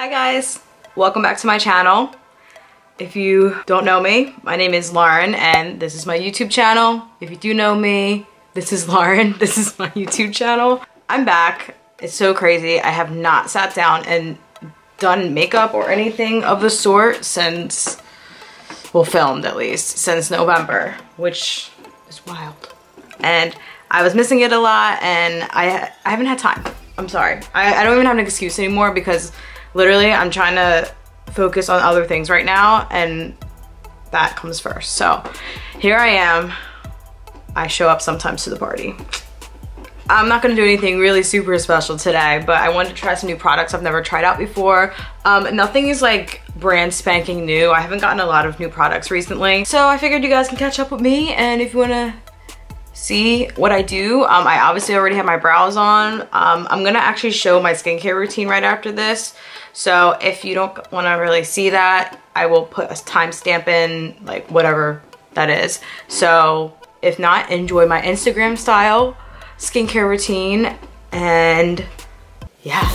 Hi guys, welcome back to my channel. If you don't know me, my name is Lauren and this is my YouTube channel. If you do know me, this is Lauren, this is my YouTube channel. I'm back. It's so crazy. I have not sat down and done makeup or anything of the sort since, well, filmed at least, since November, which is wild. And I was missing it a lot and I haven't had time. I'm sorry. I don't even have an excuse anymore because literally I'm trying to focus on other things right now and that comes first. So here I am. I show up sometimes to the party. I'm not gonna do anything really super special today, but I wanted to try some new products I've never tried out before. Nothing is like brand spanking new. I haven't gotten a lot of new products recently. So I figured you guys can catch up with me, and if you wanna see what I do, I obviously already have my brows on. I'm gonna actually show my skincare routine right after this. So if you don't wanna really see that, I will put a timestamp in, like whatever that is. So if not, enjoy my Instagram style skincare routine, and yeah.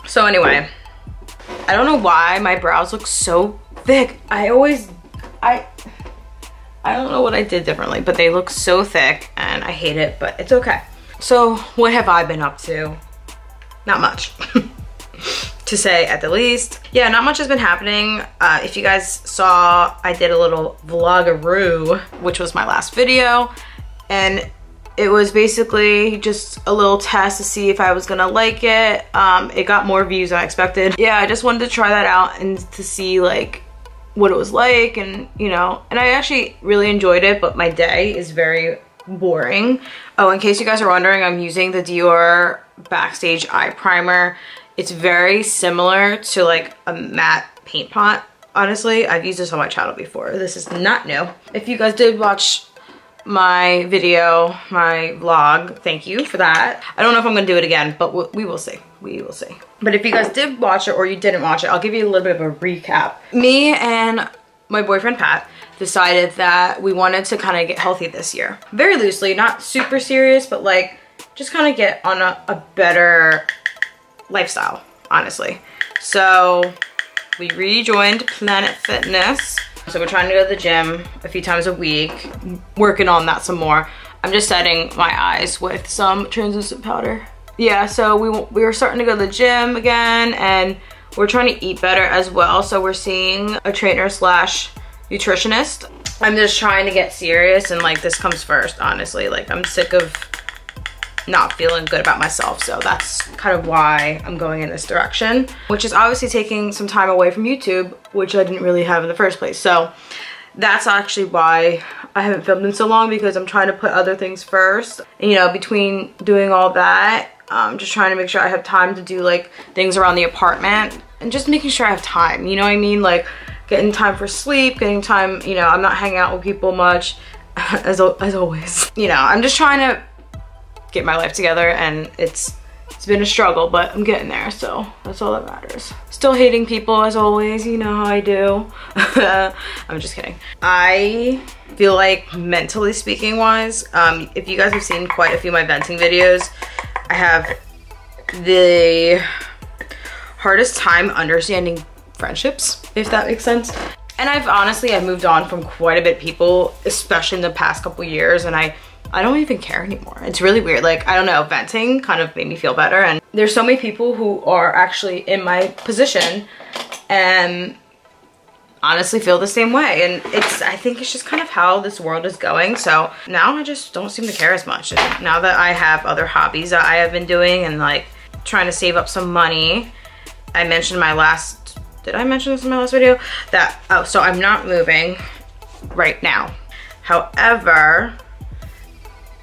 So anyway, I don't know why my brows look so thick. I don't know what I did differently, but they look so thick and I hate it, but it's okay. So what have I been up to? Not much, to say at the least. Yeah, not much has been happening. If you guys saw, I did a little vlogaroo, which was my last video, and it was basically just a little test to see if I was gonna like it. It got more views than I expected. Yeah, I just wanted to try that out and to see like what it was like, and you know, and I actually really enjoyed it, but my day is very boring. Oh, in case you guys are wondering, I'm using the Dior Backstage Eye Primer. It's very similar to like a matte paint pot. Honestly, I've used this on my channel before. This is not new. If you guys did watch my video, my vlog, thank you for that. I don't know if I'm gonna do it again, but we will see. We will see. But if you guys did watch it or you didn't watch it, I'll give you a little bit of a recap. Me and my boyfriend Pat decided that we wanted to kind of get healthy this year. Very loosely, not super serious, but like just kind of get on a better lifestyle, honestly. So we rejoined Planet Fitness. So we're trying to go to the gym a few times a week, working on that some more. I'm just setting my eyes with some translucent powder. Yeah, so we were starting to go to the gym again, and we're trying to eat better as well. So we're seeing a trainer slash nutritionist. I'm just trying to get serious, and like this comes first, honestly. Like I'm sick of not feeling good about myself, so that's kind of why I'm going in this direction, which is obviously taking some time away from YouTube, which I didn't really have in the first place. So that's actually why I haven't filmed in so long, because I'm trying to put other things first. And, you know, between doing all that, I'm just trying to make sure I have time to do like things around the apartment and just making sure I have time, you know what I mean? Like getting time for sleep, getting time, you know, I'm not hanging out with people much as always. You know, I'm just trying to get my life together, and it's been a struggle, but I'm getting there, so that's all that matters. Still hating people as always, you know how I do. I'm just kidding. I feel like mentally speaking wise, if you guys have seen quite a few of my venting videos, I have the hardest time understanding friendships, if that makes sense. And I've moved on from quite a bit of people, especially in the past couple years, and I don't even care anymore. It's really weird. Like, I don't know, venting kind of made me feel better. And there's so many people who are actually in my position and honestly feel the same way. And I think it's just kind of how this world is going. So now I just don't seem to care as much. And now that I have other hobbies that I have been doing and like trying to save up some money, I mentioned did I mention this in my last video? So I'm not moving right now. However,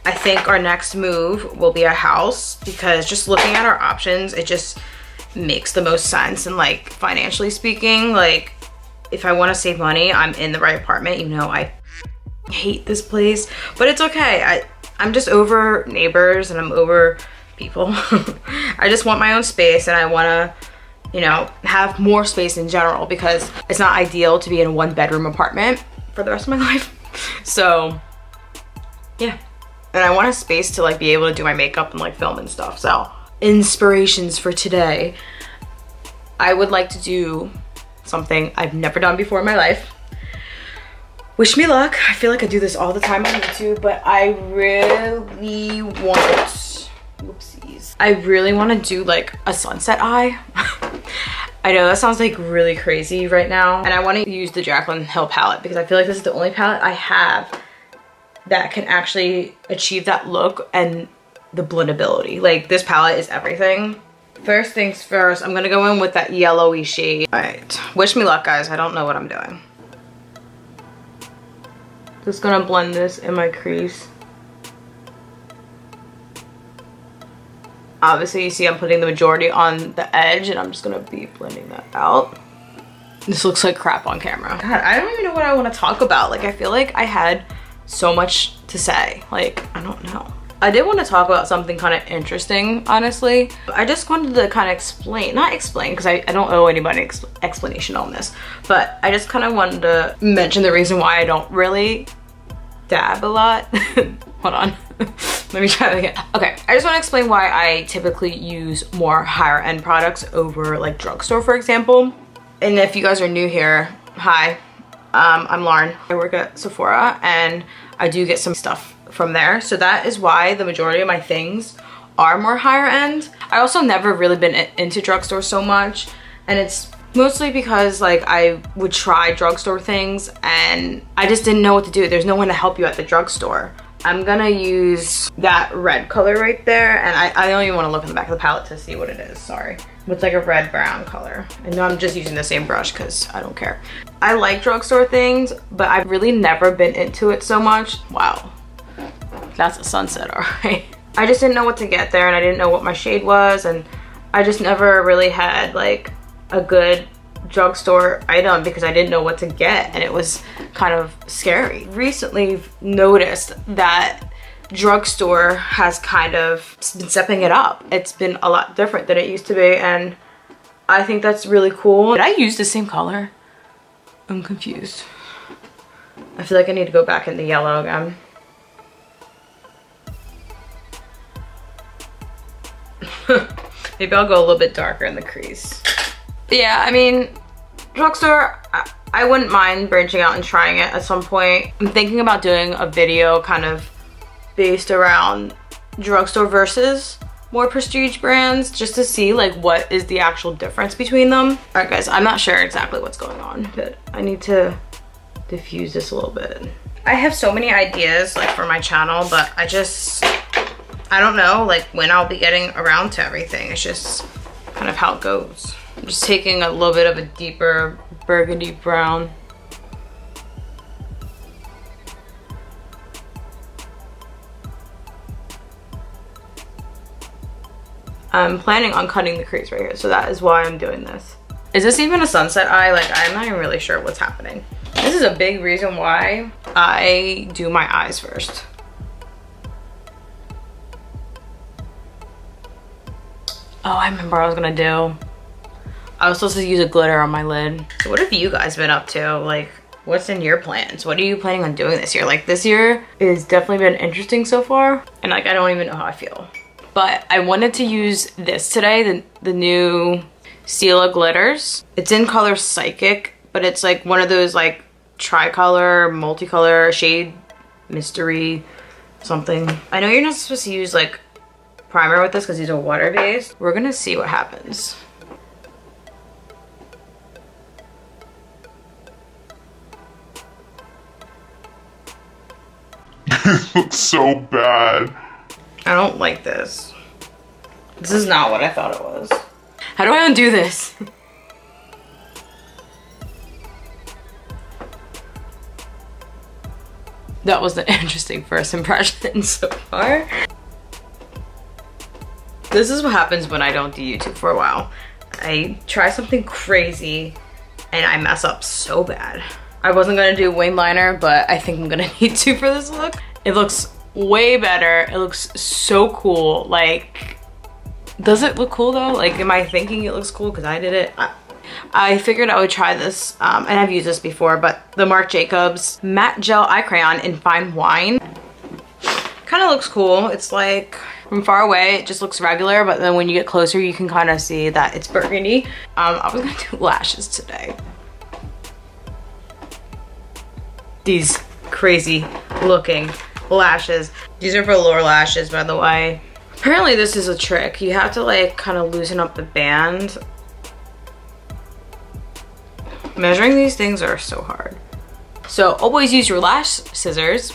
I think our next move will be a house, because just looking at our options, it just makes the most sense. And like financially speaking, like if I want to save money, I'm in the right apartment. You know, I hate this place, but it's okay. I'm just over neighbors and I'm over people. I just want my own space, and I want to, you know, have more space in general, because it's not ideal to be in a 1-bedroom apartment for the rest of my life. So yeah. And I want a space to like be able to do my makeup and like film and stuff. So inspirations for today. I would like to do something I've never done before in my life. Wish me luck. I feel like I do this all the time on YouTube, but I really want, whoopsies. I really want to do like a sunset eye. I know that sounds like really crazy right now. And I want to use the Jaclyn Hill palette, because I feel like this is the only palette I have that can actually achieve that look and the blendability. Like, this palette is everything. First things first, I'm gonna go in with that yellowy shade. All right, wish me luck, guys. I don't know what I'm doing. Just gonna blend this in my crease. Obviously, you see I'm putting the majority on the edge, and I'm just gonna be blending that out. This looks like crap on camera. God, I don't even know what I wanna talk about. Like, I feel like I had so much to say. Like, I don't know. I did want to talk about something kind of interesting, honestly. I just wanted to kind of not explain, because I don't owe anybody an explanation on this, but I just kind of wanted to mention the reason why I don't really dab a lot. Hold on. Let me try it again. Okay, I just want to explain why I typically use more higher end products over like drugstore, for example. And if you guys are new here, hi. I'm Lauren. I work at Sephora, and I do get some stuff from there. So that is why the majority of my things are more higher end. I also never really been into drugstore so much, and it's mostly because like I would try drugstore things and I just didn't know what to do. There's no one to help you at the drugstore. I'm gonna use that red color right there, and I don't even want to look in the back of the palette to see what it is, sorry. It's like a red brown color. I know I'm just using the same brush because I don't care. I like drugstore things, but I've really never been into it so much. Wow, that's a sunset, all right. I just didn't know what to get there, and I didn't know what my shade was, and I just never really had like a good drugstore item because I didn't know what to get, and it was kind of scary. Recently noticed that drugstore has kind of been stepping it up. It's been a lot different than it used to be, and I think that's really cool. Did I use the same color? I'm confused. I feel like I need to go back in the yellow again. Maybe I'll go a little bit darker in the crease. But yeah, I mean, drugstore, I wouldn't mind branching out and trying it at some point. I'm thinking about doing a video kind of based around drugstore versus more prestige brands, just to see like what is the actual difference between them. All right guys, I'm not sure exactly what's going on, but I need to diffuse this a little bit. I have so many ideas like for my channel, but I don't know like when I'll be getting around to everything. It's just kind of how it goes. I'm just taking a little bit of a deeper burgundy brown. I'm planning on cutting the crease right here, so that is why I'm doing this. Is this even a sunset eye? Like, I'm not even really sure what's happening. This is a big reason why I do my eyes first. Oh, I remember what I was gonna do. I was supposed to use a glitter on my lid. So what have you guys been up to? Like, what's in your plans? What are you planning on doing this year? Like, this year has definitely been interesting so far, and like I don't even know how I feel. but I wanted to use this today, the new Stila glitters. It's in color Psychic, but it's like one of those like tricolor, multicolor shade mystery something. I know you're not supposed to use like primer with this because these are water based. We're gonna see what happens. This looks so bad. I don't like this. This is not what I thought it was. How do I undo this? That was an interesting first impression so far. This is what happens when I don't do YouTube for a while. I try something crazy and I mess up so bad. I wasn't gonna do wing liner, but I think I'm gonna need to for this look. It looks way better. It looks so cool. Like, does it look cool though? Like, am I thinking it looks cool because I did it? I figured I would try this, and I've used this before, but the Marc Jacobs Matte Gel Eye Crayon in Fine Wine. Kind of looks cool. It's like, from far away, it just looks regular, but then when you get closer, you can kind of see that it's burgundy. I was gonna do lashes today. These crazy looking lashes. These are for lower lashes, by the way. Apparently this is a trick. You have to like kind of loosen up the band. Measuring these things are so hard. So always use your lash scissors.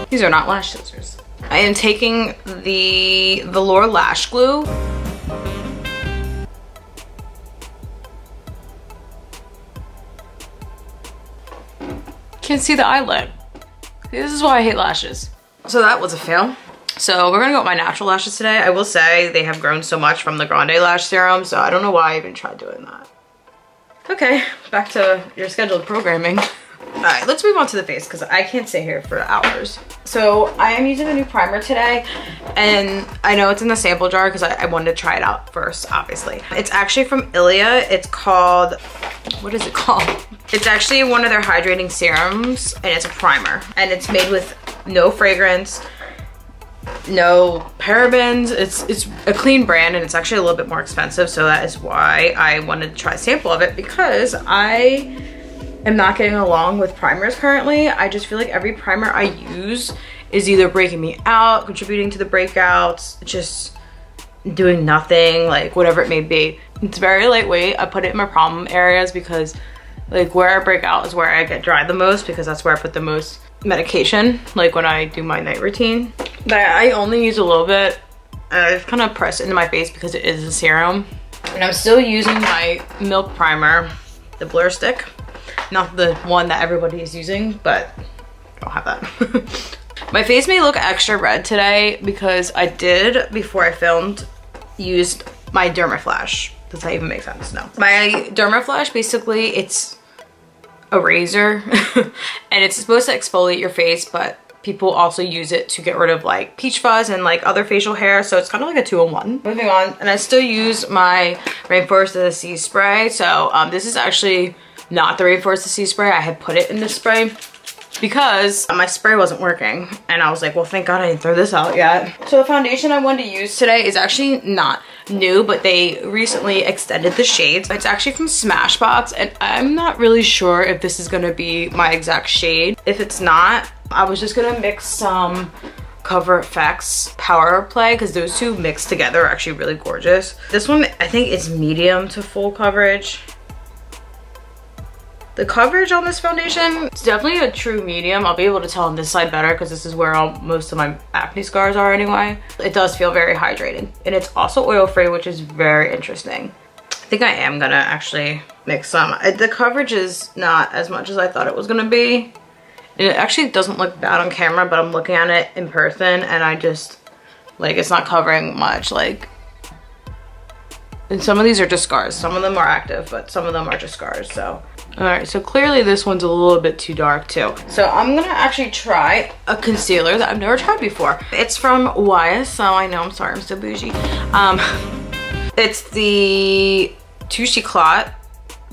These are not lash scissors. I am taking the Velour Lash Glue. Can't see the eyelid. This is why I hate lashes. So that was a fail. So we're gonna go with my natural lashes today. I will say they have grown so much from the Grande Lash Serum, so I don't know why I even tried doing that. Okay, back to your scheduled programming. All right, let's move on to the face because I can't stay here for hours. So I am using the new primer today, and I know it's in the sample jar because I wanted to try it out first, obviously. It's actually from Ilia. It's called, what is it called? It's actually one of their hydrating serums, and it's a primer, and it's made with no fragrance, no parabens. It's a clean brand, and it's actually a little bit more expensive, so that is why I wanted to try a sample of it, because I am not getting along with primers currently. I just feel like every primer I use is either breaking me out, contributing to the breakouts, just doing nothing, like whatever it may be. It's very lightweight. I put it in my problem areas because like where I break out is where I get dry the most, because that's where I put the most medication, like when I do my night routine. But I only use a little bit. I just kind of press it into my face because it is a serum. And I'm still using my Milk Primer, the Blur Stick. Not the one that everybody is using, but I don't have that. My face may look extra red today because I did, before I filmed, used my Dermaflash. Does that even make sense? No. My Dermaflash, basically, it's a razor and it's supposed to exfoliate your face, but people also use it to get rid of like peach fuzz and like other facial hair, so it's kind of like a 2-in-1. Moving on, and I still use my Rainforest of the Sea spray. So this is actually not the Rainforest of the Sea spray. I had put it in this spray because my spray wasn't working, and I was like, well, thank God I didn't throw this out yet. So the foundation I wanted to use today is actually not new, but they recently extended the shades. It's actually from Smashbox, and I'm not really sure if this is gonna be my exact shade. If it's not, I was just gonna mix some Cover FX Power Play, because those two mixed together are actually really gorgeous. This one I think is medium to full coverage. The coverage on this foundation, it's definitely a true medium. I'll be able to tell on this side better because this is where most of my acne scars are anyway. It does feel very hydrated, and it's also oil-free, which is very interesting. I think I am gonna actually mix some. The coverage is not as much as I thought it was gonna be. It actually doesn't look bad on camera, but I'm looking at it in person and I just, like, it's not covering much. Like, and some of these are just scars. Some of them are active, but some of them are just scars, so. All right, so clearly this one's a little bit too dark too. So I'm gonna actually try a concealer that I've never tried before. It's from YSL. I know, I'm sorry, I'm so bougie. It's the Touche Eclat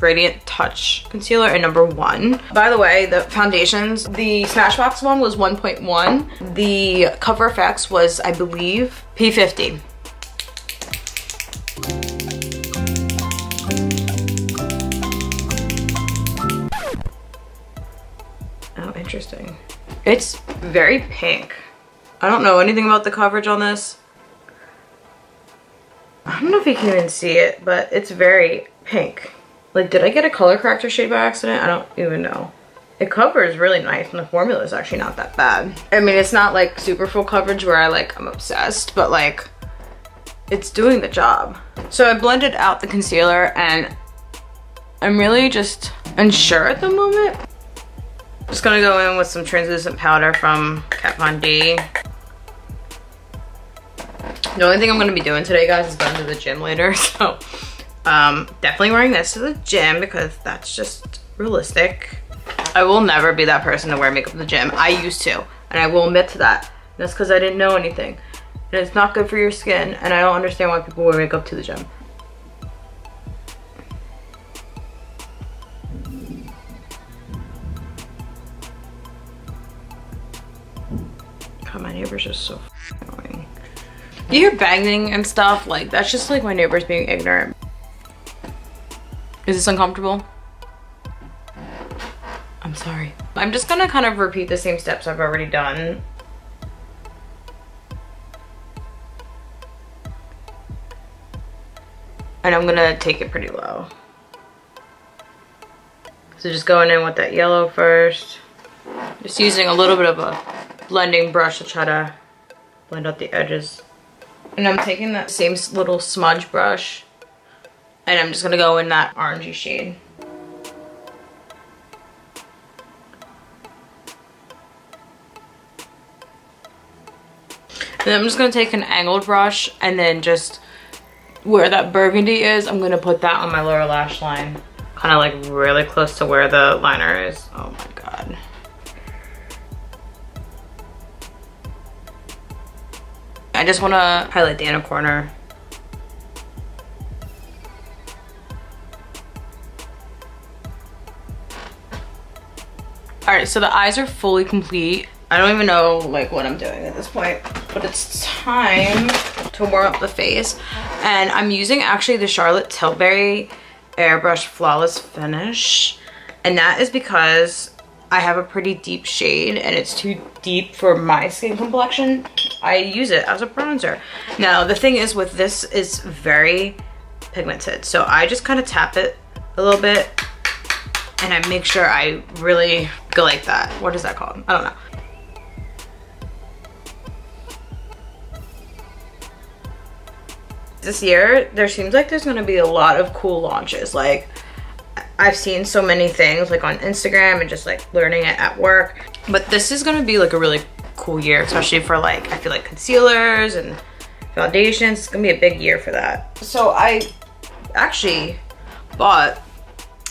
Radiant Touch Concealer in number 1. By the way, the foundations, the Smashbox one was 1.1. The Cover FX was, I believe, P50. Oh, interesting. It's very pink. I don't know anything about the coverage on this. I don't know if you can even see it, but it's very pink. Like, did I get a color corrector shade by accident? I don't even know. It covers really nice, and the formula is actually not that bad. I mean, it's not like super full coverage where I'm obsessed, but like, it's doing the job. So I blended out the concealer, and I'm really just unsure at the moment. Just gonna go in with some translucent powder from Kat Von D. The only thing I'm gonna be doing today, guys, is going to the gym later, so definitely wearing this to the gym because that's just realistic. I will never be that person to wear makeup to the gym. I used to, and I will admit to that. That's because I didn't know anything. And it's not good for your skin, and I don't understand why people wear makeup to the gym. God, my neighbor's just so annoying. You hear banging and stuff, like that's just like my neighbors being ignorant. Is this uncomfortable? I'm sorry. I'm just gonna kind of repeat the same steps I've already done. And I'm gonna take it pretty low. So just going in with that yellow first. Just using a little bit of a blending brush to try to blend out the edges. And I'm taking that same little smudge brush, and I'm just gonna go in that orangey shade. And then I'm just gonna take an angled brush, and then just where that burgundy is, I'm gonna put that on my lower lash line. Kind of like really close to where the liner is. Oh my God. I just wanna highlight the inner corner. All right, so the eyes are fully complete. I don't even know like what I'm doing at this point, but it's time to warm up the face. And I'm using actually the Charlotte Tilbury Airbrush Flawless Finish. And that is because I have a pretty deep shade and it's too deep for my skin complexion. I use it as a bronzer. Now, the thing is with this is very pigmented. So I just kind of tap it a little bit and I make sure I really go like that. What is that called? I don't know. This year, there seems like there's gonna be a lot of cool launches. Like, I've seen so many things like on Instagram and just like learning it at work. But this is gonna be like a really cool year, especially for like, I feel like concealers and foundations. It's gonna be a big year for that. So I actually bought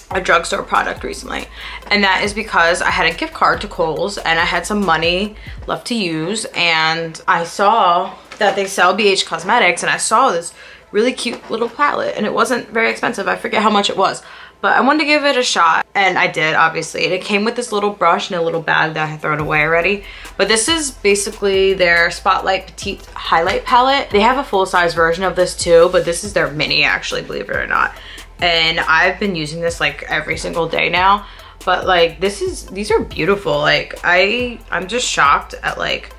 a drugstore product recently, and that is because I had a gift card to Kohl's and I had some money left to use, and I saw that they sell BH Cosmetics, and I saw this really cute little palette, and it wasn't very expensive. I forget how much it was, but I wanted to give it a shot, and I did, obviously. And it came with this little brush and a little bag that I had thrown away already. But this is basically their Spotlight Petite Highlight Palette. They have a full-size version of this too, but this is their mini, actually, believe it or not. And I've been using this like every single day now. But like, these are beautiful. Like, I'm just shocked at like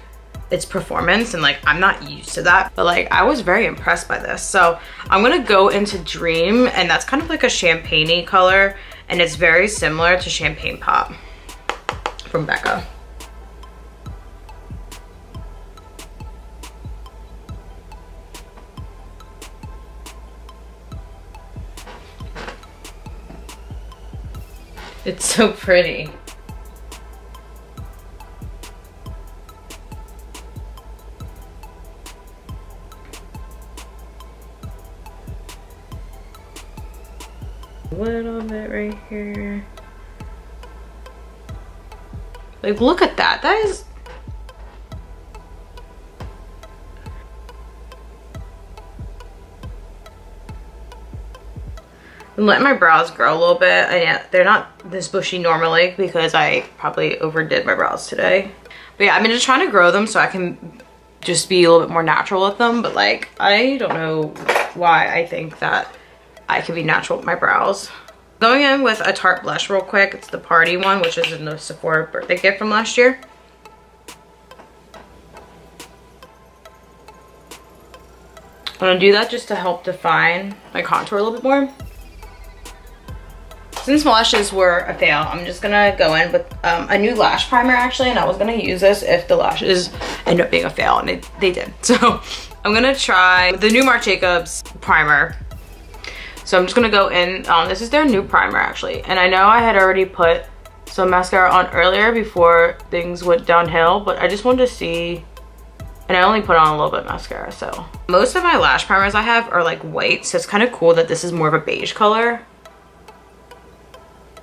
its performance, and like I'm not used to that, but like I was very impressed by this. So I'm gonna go into Dream, and that's kind of like a champagne-y color, and it's very similar to Champagne Pop from Becca. It's so pretty. A little bit right here. Like, look at that. That is... I'm letting my brows grow a little bit. And yeah, they're not this bushy normally because I probably overdid my brows today. But yeah, I've been just trying to grow them so I can just be a little bit more natural with them. But like, I don't know why I think that I can be natural with my brows. Going in with a Tarte blush real quick. It's the Party one, which is in the Sephora birthday gift from last year. I'm gonna do that just to help define my contour a little bit more. Since my lashes were a fail, I'm just gonna go in with a new lash primer actually, and I was gonna use this if the lashes end up being a fail, and they did. So I'm gonna try the new Marc Jacobs primer. So I'm just gonna go in, this is their new primer actually, and I know I had already put some mascara on earlier before things went downhill, but I just wanted to see, and I only put on a little bit of mascara. So most of my lash primers I have are like white, so it's kind of cool that this is more of a beige color.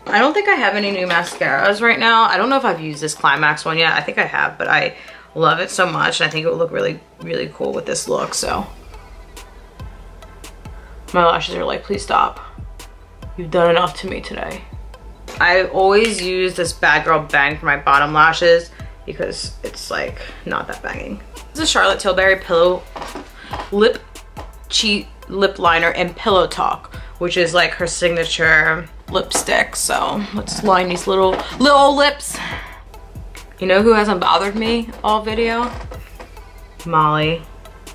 I don't think I have any new mascaras right now. I don't know if I've used this Climax one yet. I think I have, but I love it so much, and I think it would look really, really cool with this look. So my lashes are like, please stop. You've done enough to me today. I always use this Bad Girl Bang for my bottom lashes because it's like not that banging. This is Charlotte Tilbury Pillow Lip Cheat Lip Liner in Pillow Talk, which is like her signature lipstick. So let's line these little lips. You know who hasn't bothered me all video? Molly.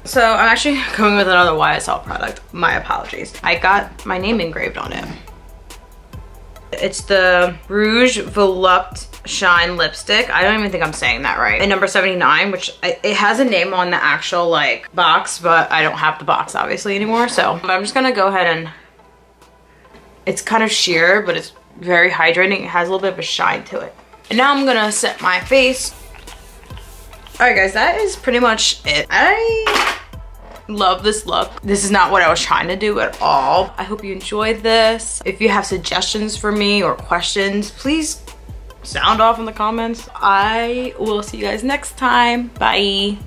So I'm actually going with another YSL product. My apologies. I got my name engraved on it. It's the Rouge Volupte Shine lipstick. I don't even think I'm saying that right. And number 79, which it has a name on the actual like box, but I don't have the box obviously anymore. So I'm just gonna go ahead and, it's kind of sheer, but it's very hydrating. It has a little bit of a shine to it. And now I'm gonna set my face. All right guys, that is pretty much it. I love this look. This is not what I was trying to do at all. I hope you enjoyed this. If you have suggestions for me or questions, please sound off in the comments. I will see you guys next time. Bye.